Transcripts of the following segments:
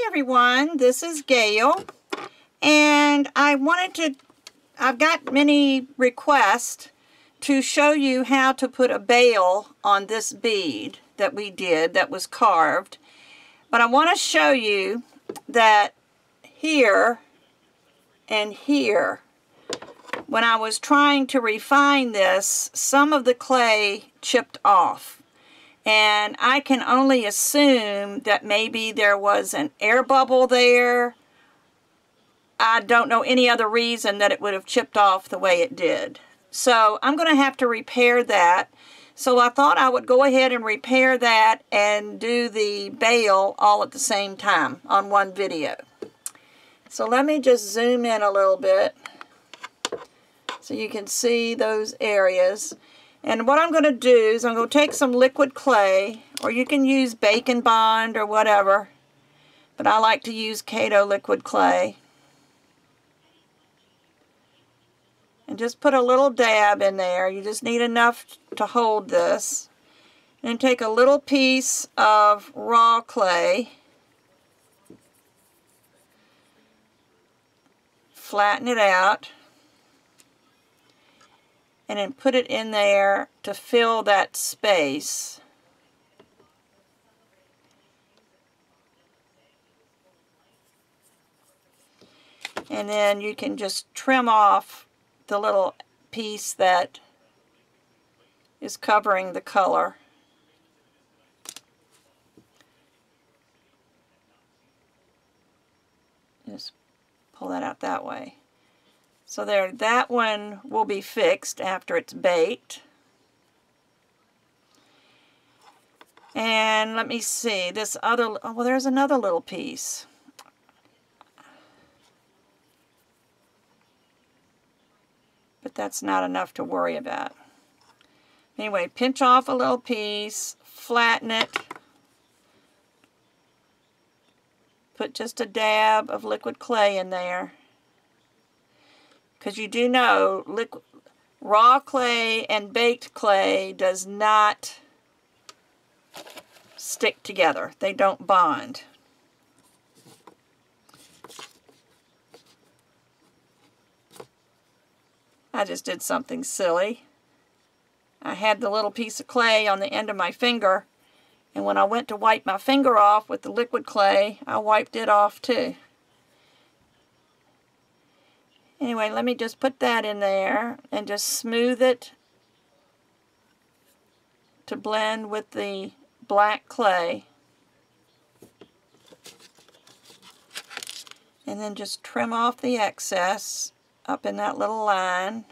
everyone, this is Gayle, and I've got many requests to show you how to put a bail on this bead that we did that was carved. But I want to show you that here and here, when I was trying to refine this, some of the clay chipped off. And I can only assume that maybe there was an air bubble there. I don't know any other reason that it would have chipped off the way it did. So I'm going to have to repair that. So I thought I would go ahead and repair that and do the bail all at the same time on one video. So let me just zoom in a little bit so you can see those areas. And what I'm going to do is I'm going to take some liquid clay, or you can use Bacon Bond or whatever, but I like to use Kato liquid clay. And just put a little dab in there. You just need enough to hold this. And take a little piece of raw clay, flatten it out, and then put it in there to fill that space. And then you can just trim off the little piece that is covering the color. Just pull that out that way. So there, that one will be fixed after it's baked. And let me see, this other, oh, well, there's another little piece. But that's not enough to worry about. Anyway, pinch off a little piece, flatten it, put just a dab of liquid clay in there. Because you do know raw clay and baked clay does not stick together. They don't bond. I just did something silly. I had the little piece of clay on the end of my finger, and when I went to wipe my finger off with the liquid clay, I wiped it off too. Anyway, let me just put that in there and just smooth it to blend with the black clay. And then just trim off the excess up in that little line.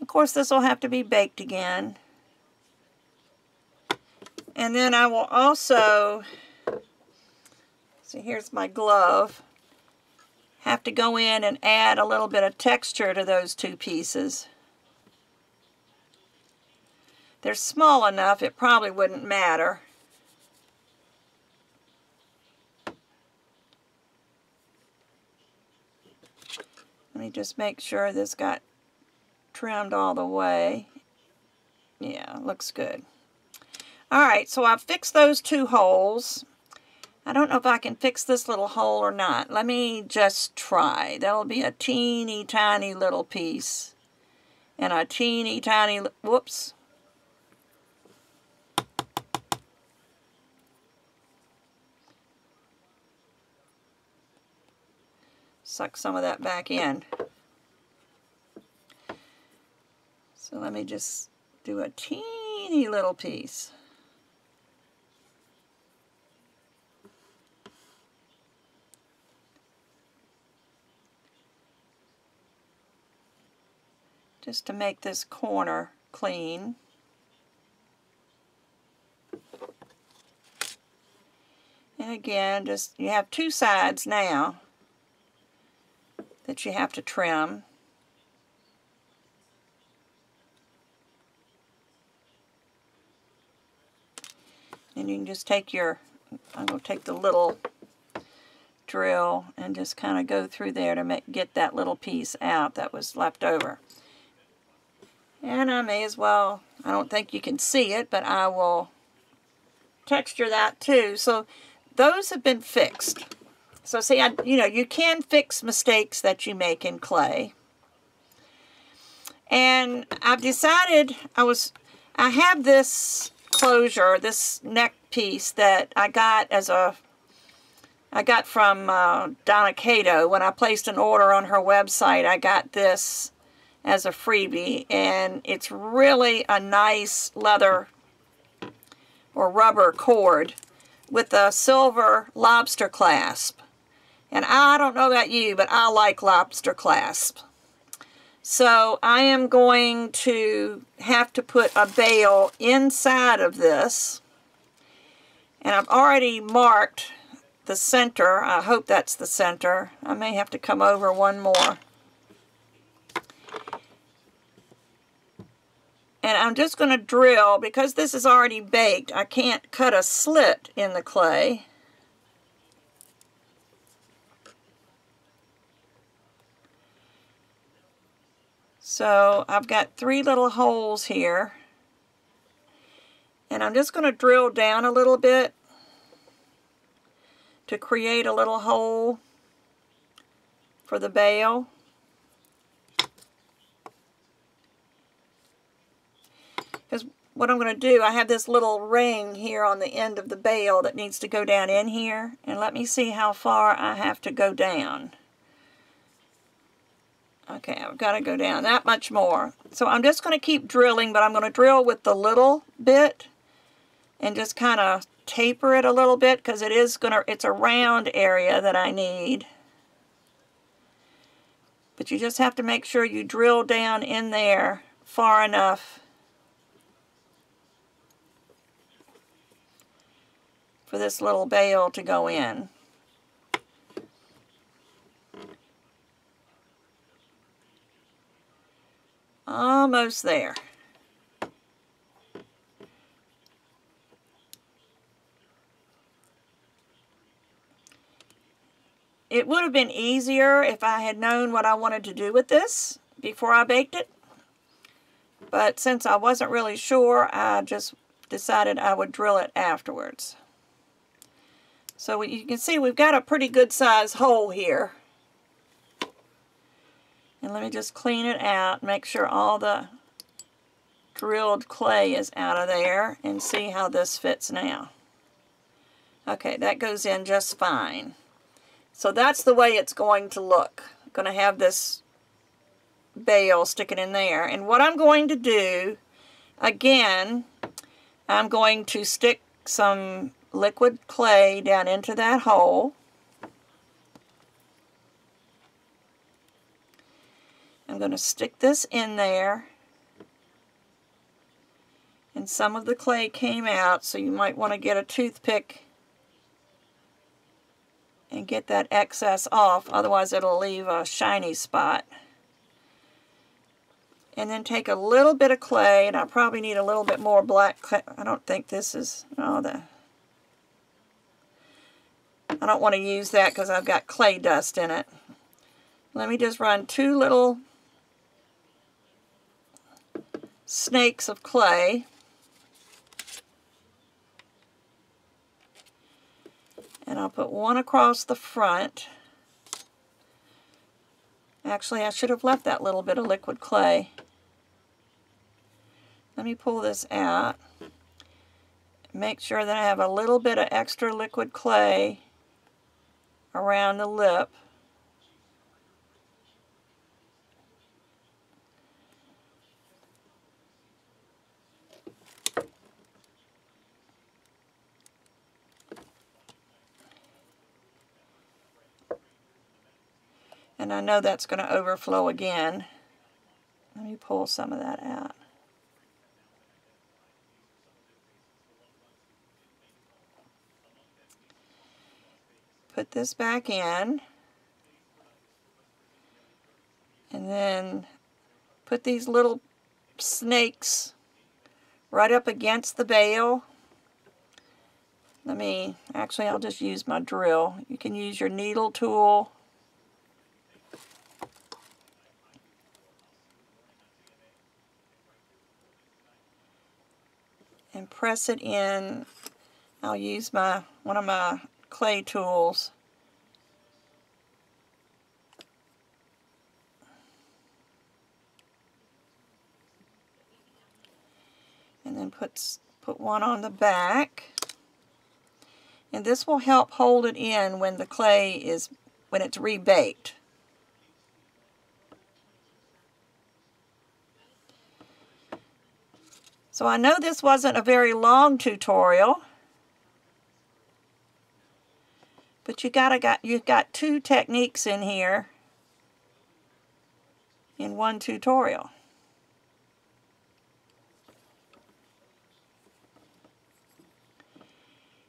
Of course, this will have to be baked again. And then I will also, see, here's my glove, have to go in and add a little bit of texture to those two pieces. They're small enough, it probably wouldn't matter. Let me just make sure this got trimmed all the way. Yeah, looks good. Alright, so I've fixed those two holes. I don't know if I can fix this little hole or not. Let me just try. That'll be a teeny tiny little piece. And a teeny tiny, whoops. Suck some of that back in. So let me just do a teeny little piece. Just to make this corner clean. And again, just, you have two sides now that you have to trim. And you can just take your, I'm going to take the little drill and just kind of go through there to get that little piece out that was left over. And I may as well, I don't think you can see it, but I will texture that too. So those have been fixed. So see, you know, you can fix mistakes that you make in clay. And I've decided I have this closure, this neck piece that I got from Donna Cato. When I placed an order on her website, I got this as a freebie, and it's really a nice leather or rubber cord with a silver lobster clasp. And I don't know about you, but I like lobster clasp. So I am going to have to put a bail inside of this. And I've already marked the center. I hope that's the center. I may have to come over one more. And I'm just going to drill, because this is already baked, I can't cut a slit in the clay. So I've got 3 little holes here, and I'm just going to drill down a little bit to create a little hole for the bail. Because what I'm going to do, I have this little ring here on the end of the bail that needs to go down in here, and let me see how far I have to go down. Okay, I've got to go down that much more. So I'm just going to keep drilling, but I'm going to drill with the little bit and just kind of taper it a little bit, because it's a round area that I need. But you just have to make sure you drill down in there far enough for this little bail to go in. Almost there. It would have been easier if I had known what I wanted to do with this before I baked it. But since I wasn't really sure, I just decided I would drill it afterwards. So you can see we've got a pretty good size hole here. And let me just clean it out, make sure all the drilled clay is out of there, and see how this fits now. Okay, that goes in just fine. So that's the way it's going to look. I'm going to have this bail sticking in there. And what I'm going to do, again, I'm going to stick some liquid clay down into that hole. I'm going to stick this in there, and some of the clay came out, so you might want to get a toothpick and get that excess off, otherwise it'll leave a shiny spot. And then take a little bit of clay, and I probably need a little bit more black clay. I don't think this is, I don't want to use that because I've got clay dust in it. Let me just run 2 little snakes of clay. And I'll put one across the front. Actually, I should have left that little bit of liquid clay. Let me pull this out. Make sure that I have a little bit of extra liquid clay around the lip. And I know that's going to overflow again. Let me pull some of that out. Put this back in. And then put these little snakes right up against the bail. Actually I'll just use my drill. You can use your needle tool. And press it in. I'll use one of my clay tools. And then put one on the back. And this will help hold it in when the clay is, when it's rebaked. So I know this wasn't a very long tutorial, but you've got two techniques in here in one tutorial.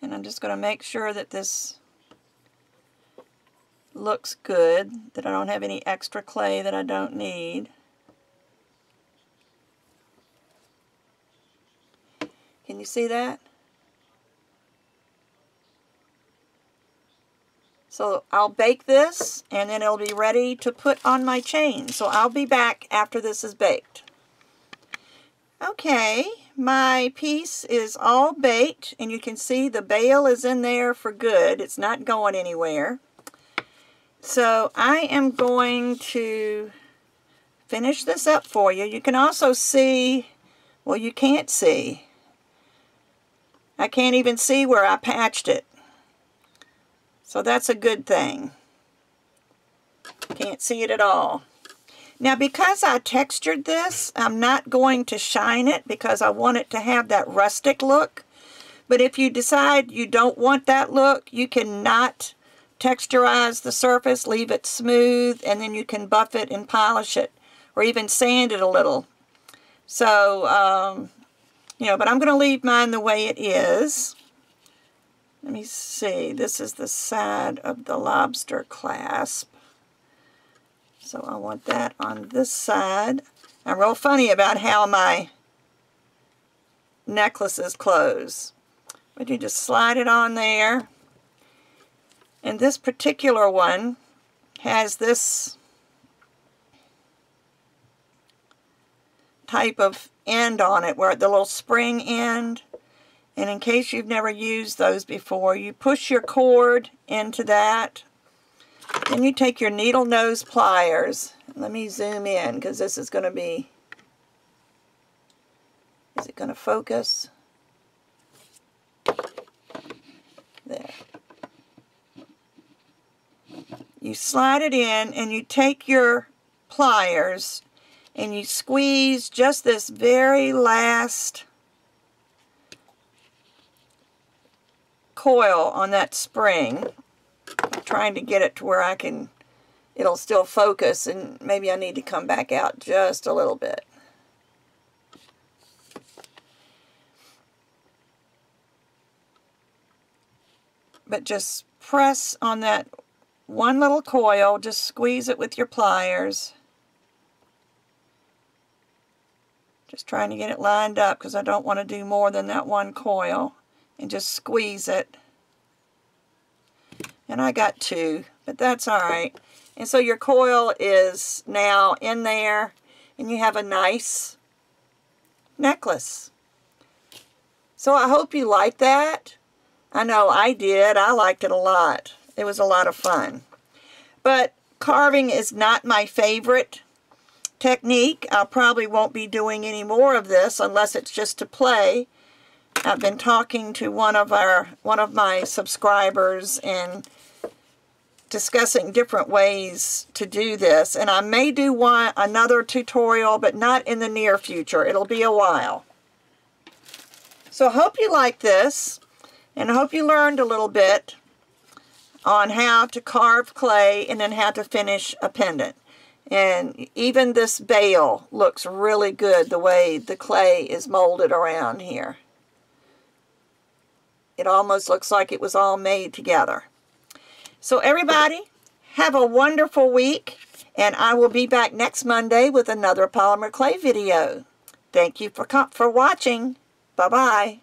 And I'm just going to make sure that this looks good, that I don't have any extra clay that I don't need. Can you see that? So I'll bake this and then it'll be ready to put on my chain. So I'll be back after this is baked. Okay, my piece is all baked and you can see the bail is in there for good. It's not going anywhere. So I am going to finish this up for you. You can also see, well, you can't see. I can't even see where I patched it. So that's a good thing. Can't see it at all. Now because I textured this, I'm not going to shine it because I want it to have that rustic look. But if you decide you don't want that look, you can not texturize the surface, leave it smooth, and then you can buff it and polish it, or even sand it a little. So, you know, but I'm going to leave mine the way it is. Let me see. This is the side of the lobster clasp. So I want that on this side. I'm real funny about how my necklaces close. But you just slide it on there. And this particular one has this type of end on it, where the little spring end. And in case you've never used those before, you push your cord into that. Then you take your needle nose pliers. Let me zoom in because this is going to be, is it going to focus? There. You slide it in and you take your pliers and you squeeze just this very last coil on that spring. I'm trying to get it to where it'll still focus, and maybe I need to come back out just a little bit. But just press on that one little coil, just squeeze it with your pliers. Just trying to get it lined up because I don't want to do more than that one coil. And just squeeze it. And I got two, but that's alright. And so your coil is now in there, and you have a nice necklace. So I hope you like that. I know I did. I liked it a lot. It was a lot of fun. But carving is not my favorite technique. I probably won't be doing any more of this unless it's just to play. I've been talking to one of my subscribers and discussing different ways to do this, and I may do another tutorial, but not in the near future. It'll be a while. So I hope you like this, and I hope you learned a little bit on how to carve clay and then how to finish a pendant. And even this bail looks really good the way the clay is molded around here. It almost looks like it was all made together. So everybody, have a wonderful week, and I will be back next Monday with another polymer clay video. Thank you for watching. Bye-bye.